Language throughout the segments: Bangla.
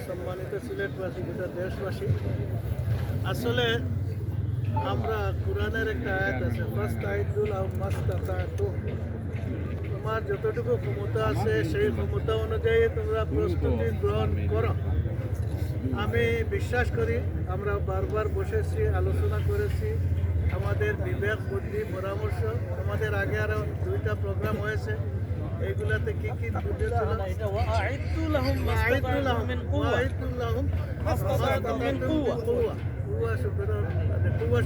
সম্মানিত সিলেটবাসী, গোটা দেশবাসী, আসলে আমরা কোরআনের একটা আয়াত আছে, ফাস্তাইদুল মাস্তাতাতুম, তোমার যতটুকু ক্ষমতা আছে সেই ক্ষমতা অনুযায়ী তোমরা প্রস্তুতি গ্রহণ করো। আমি বিশ্বাস করি, আমরা বারবার বসেছি, আলোচনা করেছি, আমাদের বিবেক বুদ্ধি পরামর্শ, আমাদের আগে আরও 2টা প্রোগ্রাম হয়েছে, এইগুলাতে কি কি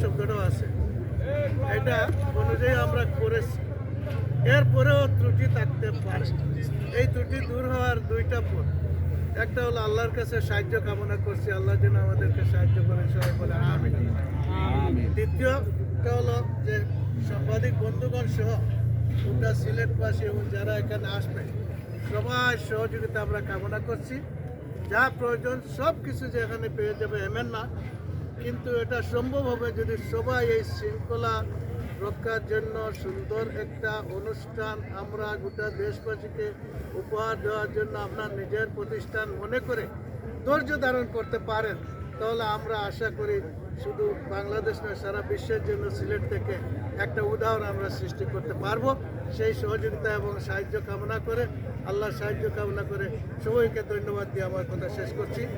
শব্দটাও আছে, এটা অনুযায়ী আমরা করেছি। এরপরেও ত্রুটি থাকতে পারে। এই ত্রুটি দূর হওয়ার 2টা পথ। একটা হলো আল্লাহর কাছে সাহায্য কামনা করছি, আল্লাহ যেন আমাদেরকে সাহায্য করেন, সবাই বলে আমিন। দ্বিতীয়টা হলো যে সাংবাদিক বন্ধুগণ সহ গোটা সিলেটবাসী এবং যারা এখানে আসবে সবাই সহযোগিতা আমরা কামনা করছি। যা প্রয়োজন সব কিছু যে এখানে পেয়ে যাবে এমন না, কিন্তু এটা সম্ভব হবে যদি সবাই এই শৃঙ্খলা রক্ষার জন্য সুন্দর একটা অনুষ্ঠান আমরা গোটা দেশবাসীকে উপহার দেওয়ার জন্য আপনার নিজের প্রতিষ্ঠান মনে করে ধৈর্য ধারণ করতে পারেন, তাহলে আমরা আশা করি শুধু বাংলাদেশ নয়, সারা বিশ্বের জন্য সিলেট থেকে একটা উদাহরণ আমরা সৃষ্টি করতে পারবো। সেই সহযোগিতা এবং সাহায্য কামনা করে, আল্লাহর সাহায্য কামনা করে সবাইকে ধন্যবাদ দিয়ে আমার কথা শেষ করছি।